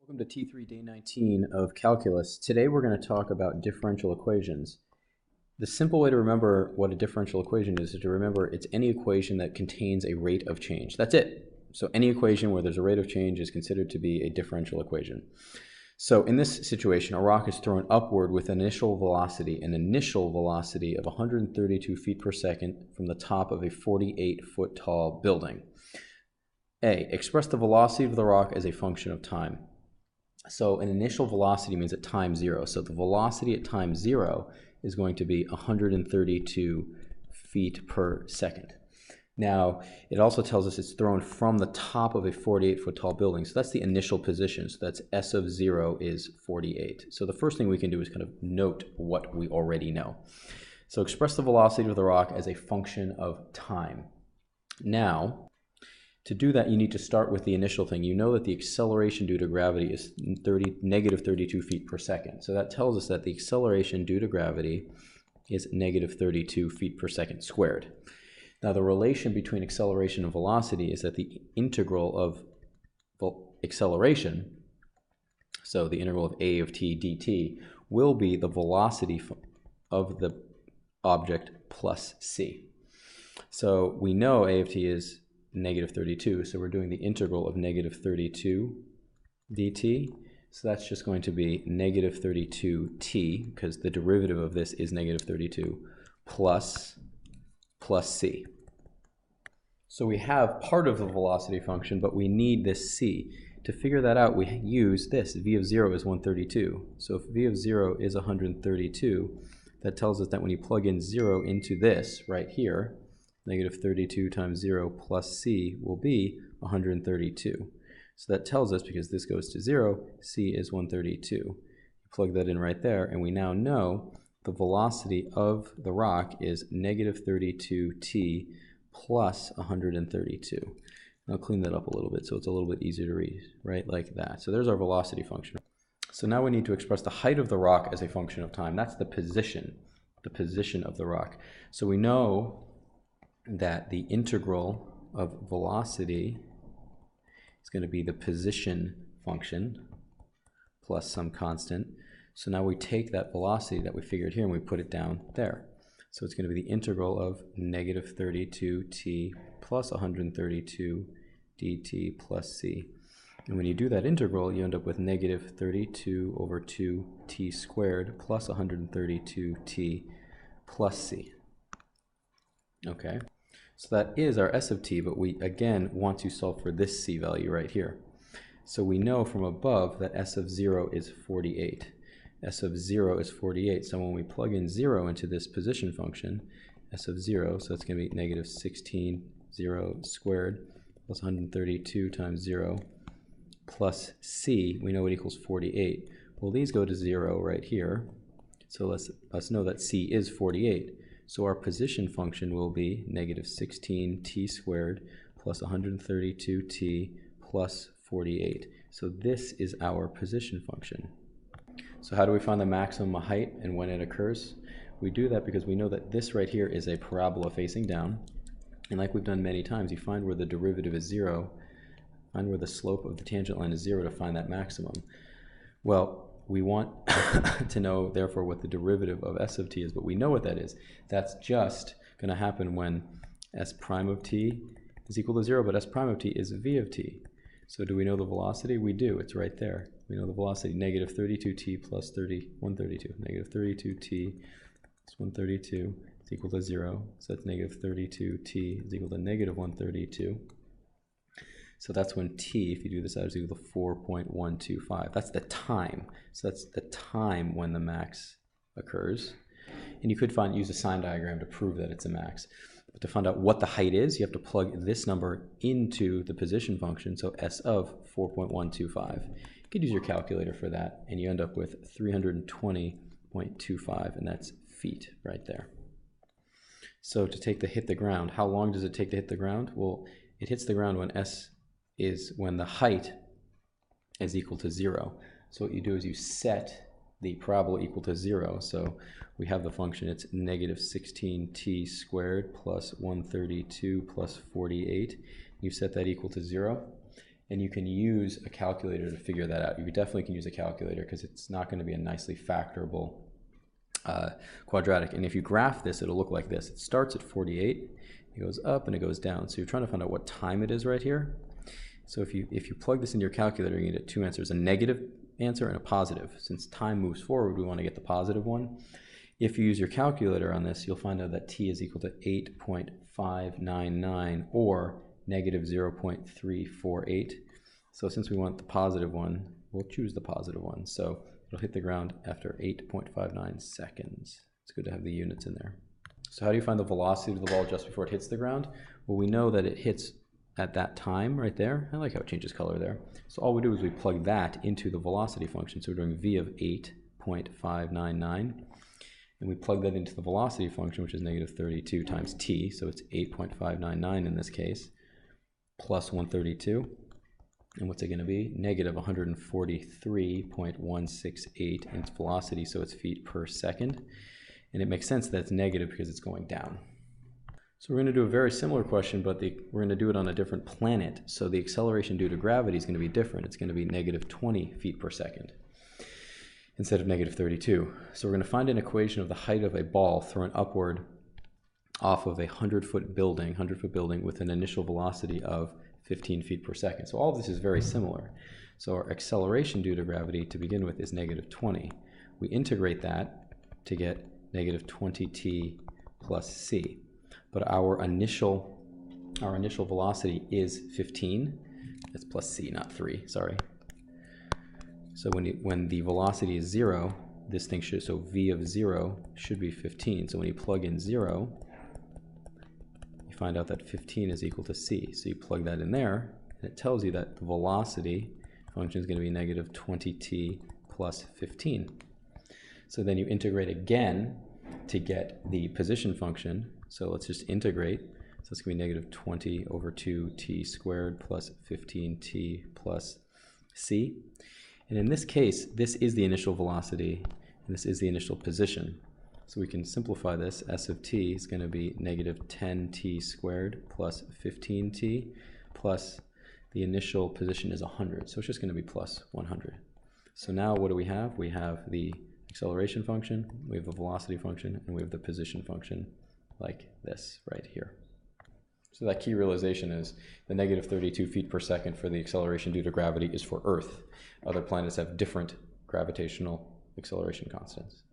Welcome to T3 Day 19 of Calculus. Today we're going to talk about differential equations. The simple way to remember what a differential equation is to remember it's any equation that contains a rate of change. That's it. So any equation where there's a rate of change is considered to be a differential equation. So in this situation, a rock is thrown upward with an initial velocity of 132 feet per second from the top of a 48-foot tall building. A, express the velocity of the rock as a function of time. So an initial velocity means at time zero. So the velocity at time zero is going to be 132 feet per second. Now, it also tells us it's thrown from the top of a 48-foot tall building. So that's the initial position. So that's S of 0 is 48. So the first thing we can do is kind of note what we already know. So express the velocity of the rock as a function of time. Now, to do that, you need to start with the initial thing. You know that the acceleration due to gravity is negative 32 feet per second. So that tells us that the acceleration due to gravity is negative 32 feet per second squared. Now, the relation between acceleration and velocity is that the integral of acceleration, so the integral of a of t dt, will be the velocity of the object plus c. So we know a of t is negative 32, so we're doing the integral of negative 32 dt. So that's just going to be negative 32t, because the derivative of this is negative 32, plus c. So we have part of the velocity function, but we need this c. To figure that out, we use this. V of 0 is 132. So if V of 0 is 132, that tells us that when you plug in 0 into this right here, negative 32 times 0 plus c will be 132. So that tells us, because this goes to 0, c is 132. You plug that in right there, and we now know the velocity of the rock is negative 32t plus 132. I'll clean that up a little bit so it's a little bit easier to read, right, like that. So there's our velocity function. So now we need to express the height of the rock as a function of time. That's the position of the rock. So we know that the integral of velocity is going to be the position function plus some constant. So now we take that velocity that we figured here and we put it down there. So it's going to be the integral of negative 32t plus 132 dt plus c. And when you do that integral, you end up with negative 32 over 2t squared plus 132t plus c. Okay. So that is our S of t, but we again want to solve for this c value right here. So we know from above that S of 0 is 48. S of 0 is 48, so when we plug in 0 into this position function, S of 0, so that's going to be negative 16, 0 squared, plus 132 times 0, plus c, we know it equals 48. Well, these go to 0 right here, so let's know that c is 48. So our position function will be negative 16t squared plus 132t plus 48. So this is our position function. So how do we find the maximum height and when it occurs? We do that because we know that this right here is a parabola facing down. And like we've done many times, you find where the derivative is 0, find where the slope of the tangent line is 0 to find that maximum. Well, we want to know, therefore, what the derivative of S of t is, but we know what that is. That's just going to happen when S prime of t is equal to 0, but S prime of t is V of t. So do we know the velocity? We do. It's right there. We know the velocity, negative 32t plus 132. Negative 32t plus 132 is equal to 0. So that's negative 32t is equal to negative 132. So that's when t, if you do this out, is equal to 4.125. That's the time. So that's the time when the max occurs. And you could use a sign diagram to prove that it's a max. But to find out what the height is, you have to plug this number into the position function, so S of 4.125. You could use your calculator for that, and you end up with 320.25, and that's feet right there. So to hit the ground, how long does it take to hit the ground? Well, it hits the ground when the height is equal to 0. So what you do is you set the parabola equal to 0. So we have the function, it's negative 16t squared plus 132 plus 48. You set that equal to 0. and you can use a calculator to figure that out. You definitely can use a calculator because it's not going to be a nicely factorable quadratic. And if you graph this, it'll look like this. It starts at 48, it goes up and it goes down. So you're trying to find out what time it is right here. So if you plug this into your calculator, you get two answers, a negative answer and a positive. Since time moves forward, we want to get the positive one. If you use your calculator on this, you'll find out that t is equal to 8.599 or negative 0.348. So since we want the positive one, we'll choose the positive one. So it'll hit the ground after 8.59 seconds. It's good to have the units in there. So how do you find the velocity of the ball just before it hits the ground? Well, we know that it hits at that time right there. I like how it changes color there. So all we do is we plug that into the velocity function. So we're doing v of 8.599. And we plug that into the velocity function, which is negative 32 times t. So it's 8.599 in this case, plus 132. And what's it going to be? Negative 143.168 in its velocity, so it's feet per second. And it makes sense that it's negative because it's going down. So we're going to do a very similar question, but we're going to do it on a different planet. So the acceleration due to gravity is going to be different. It's going to be negative 20 feet per second instead of negative 32. So we're going to find an equation of the height of a ball thrown upward off of a 100-foot building with an initial velocity of 15 feet per second. So all of this is very similar. So our acceleration due to gravity to begin with is negative 20. We integrate that to get negative 20t plus c. But our initial velocity is 15. That's plus c, not 3, sorry. So when the velocity is 0, this thing should, so v of 0 should be 15. So when you plug in 0, you find out that 15 is equal to c. So you plug that in there, and it tells you that the velocity function is going to be negative 20t plus 15. So then you integrate again to get the position function. So let's just integrate. So it's going to be negative 20 over 2t squared plus 15t plus c. And in this case, this is the initial velocity, and this is the initial position. So we can simplify this. S of t is going to be negative 10t squared plus 15t plus the initial position is 100. So it's just going to be plus 100. So now what do we have? We have the acceleration function, we have the velocity function, and we have the position function like this right here. So that key realization is the negative 32 feet per second for the acceleration due to gravity is for Earth. Other planets have different gravitational acceleration constants.